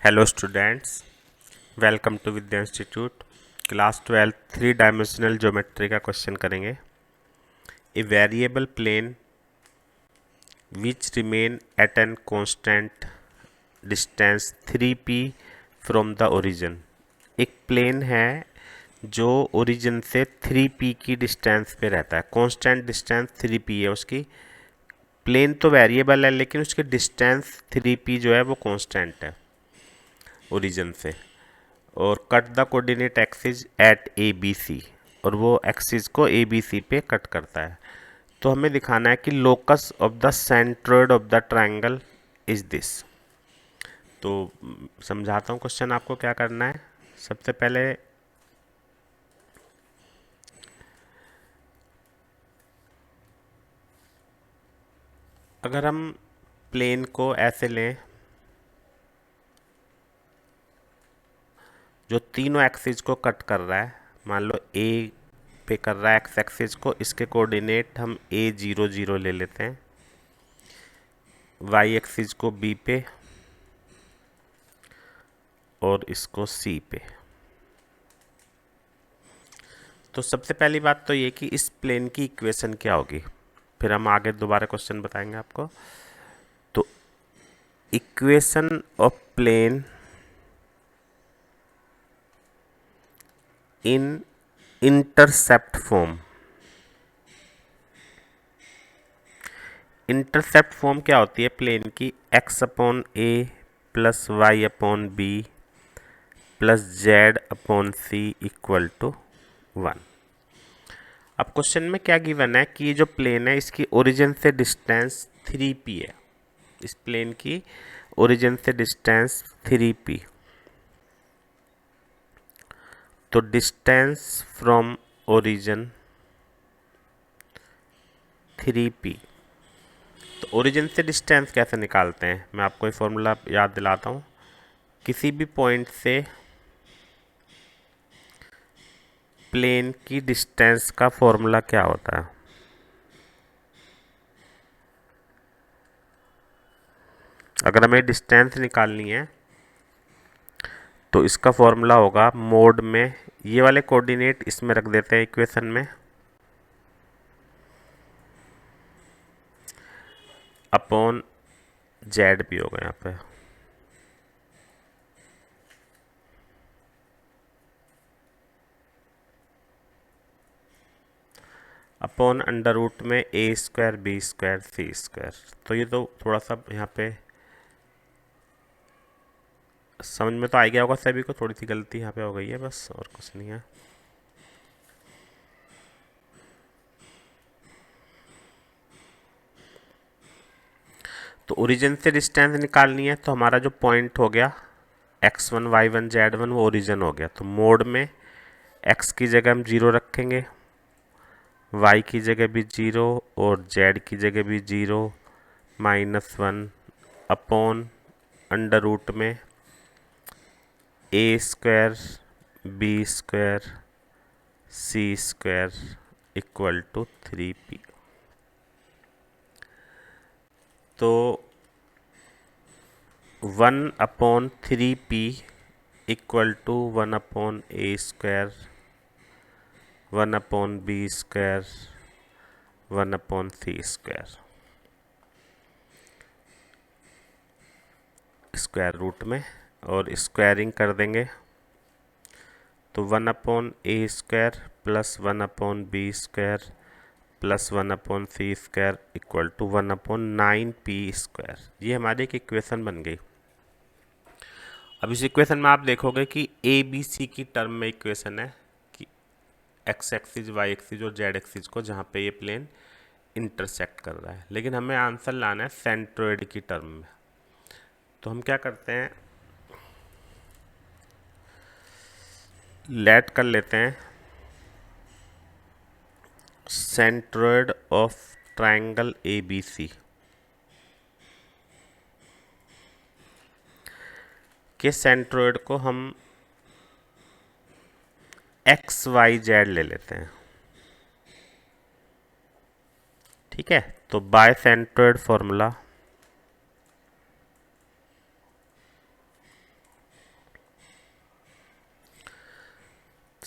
Hello students, welcome to Vidya institute. Class 12 three dimensional geometry का question करेंगे। A variable plane which remain at an constant distance 3p from the origin. एक plane है जो origin से 3p की distance पे रहता है। कांस्टेंट डिस्टेंस 3p है उसकी। प्लेन तो वेरिएबल है लेकिन उसकी डिस्टेंस 3p जो है वो कांस्टेंट है ओरिजिन से। और cut the coordinate axis at A B C, और वो एक्सिस को ए बी सी पे कट करता है। तो हमें दिखाना है कि locus of the centroid of the triangle is this. तो समझाता हूँ क्वेश्चन आपको क्या करना है। सबसे पहले अगर हम प्लेन को ऐसे लें जो तीनों एक्सिस को कट कर रहा है, मान लो ए पे कर रहा है एक्स एक्सिस को, इसके कोऑर्डिनेट हम A00 ले लेते हैं, वाई एक्सिस को बी पे और इसको सी पे। तो सबसे पहली बात तो ये कि इस प्लेन की इक्वेशन क्या होगी, फिर हम आगे दोबारा क्वेश्चन बताएंगे आपको। तो equation of plane in intercept form. Intercept form क्या होती है प्लेन की? x upon A plus Y upon B plus Z upon C equal to 1। अब क्वेश्चन में क्या गिवन है कि ये जो प्लेन है इसकी ओरिजिन से डिस्टेंस 3p है। इस प्लेन की ओरिजिन से डिस्टेंस 3p। तो डिस्टेंस फ्रॉम ओरिजिन 3p। तो ओरिजिन से डिस्टेंस कैसे निकालते हैं, मैं आपको ये फॉर्मूला याद दिलाता हूँ। किसी भी पॉइंट से प्लेन की डिस्टेंस का फॉर्मूला क्या होता है? अगर हमें डिस्टेंस निकालनी है तो इसका फॉर्मूला होगा मोड में, ये वाले कोऑर्डिनेट इसमें रख देते हैं इक्वेशन में, अपॉन जेड भी होगा यहाँ पे। अपॉन अंडर रूट में A square B square C square. तो ये तो थोड़ा सा यहाँ पे समझ में तो आ गया होगा सभी को, थोड़ी सी गलती यहाँ पे हो गई है बस, और कुछ नहीं है। तो ओरिजिन से डिस्टेंस निकालनी है तो हमारा जो पॉइंट हो गया x1 y1 z1 वो ओरिजिन हो गया। तो मोड में x की जगह हम 0 रखेंगे, y की जगह भी 0 और z की जगह भी 0 -1 अपॉन अंडर रूट में A square B square C square equal to 3p। तो 1/3p equal to 1/a square 1/b square 1/c square, square root में, और स्क्वायरिंग कर देंगे तो 1/a square plus 1/b square plus 1/c square equal to 1/9p square. ये हमारी एक equation बन गई। अब इस इक्वेशन में आप देखोगे कि ए बी सी की टर्म में इक्वेशन है कि एक्स एक्सिस वाई एक्सिस और जेड एक्सिस को, जहाँ पे ये प्लेन इंटरसेक्ट कर रहा है, लेकिन हमें आंसर लाना है सेंट्रोइड की टर्म में। तो हम क्या करते हैं, लेट कर लेते हैं centroid of triangle A B C के सेंट्रोइड को हम एक्स वाई जेड ले लेते हैं। ठीक है, तो by centroid formula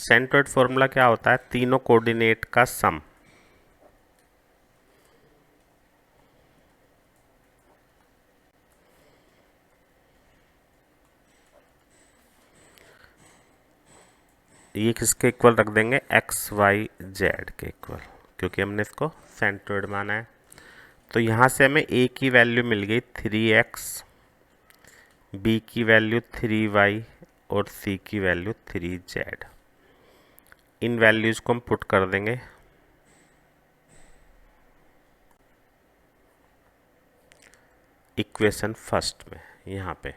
centroid formula क्या होता है, तीनों कोऑर्डिनेट का सम। ये किसके इक्वल रख देंगे, एक्स वाई जेड के इक्वल, क्योंकि हमने इसको सेंट्रोइड माना है। तो यहाँ से हमें ए की वैल्यू मिल गई 3x, बी की वैल्यू 3y और सी की वैल्यू 3z। इन वैल्यूज को हम पुट कर देंगे इक्वेशन फर्स्ट में यहाँ पे।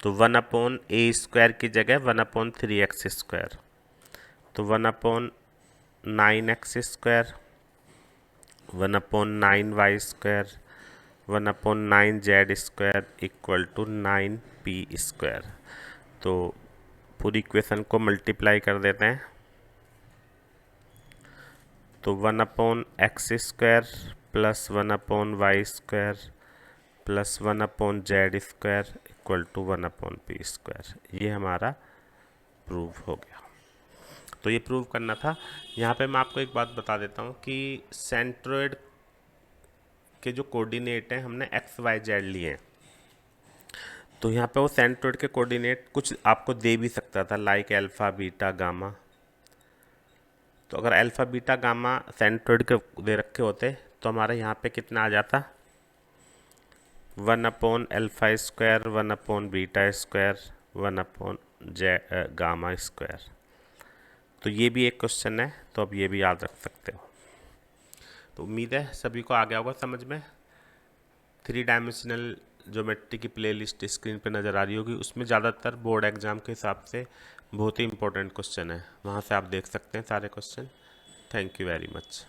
तो 1/a² की जगह 1/3x², तो 1/9x², 1/9y² 1/9z² equal to 9p²। तो पूरी इक्वेशन को मल्टीप्लाई कर देते हैं। तो 1/x² plus 1/y² plus 1/z² equal to 1/p²। ये हमारा प्रूव हो गया। तो ये प्रूव करना था। यहाँ पे मैं आपको एक बात बता देता हूँ कि सेंट्रोइड के जो कोऑर्डिनेट हैं हमने एक्स वाई जेड लिए हैं। तो यहाँ पे वो सेंट्रोइड के कोऑर्डिनेट कुछ आपको दे भी सकता था, लाइक अल्फ़ा बीटा गामा। तो अगर अल्फ़ा बीटा गामा सेंट्रोइड के दे रखे होते तो हमारे यहाँ पे कितना आ जाता, 1/α², 1/β², 1/γ²। तो ये भी एक क्वेश्चन है, तो अब ये भी याद रख सकते हो। तो उम्मीद है सभी को आ गया होगा समझ में। 3 डायमेंशनल ज्योमेट्री की प्लेलिस्ट स्क्रीन पे नज़र आ रही होगी, उसमें ज़्यादातर बोर्ड एग्जाम के हिसाब से बहुत ही इंपॉर्टेंट क्वेश्चन है, वहाँ से आप देख सकते हैं सारे question. Thank you very much.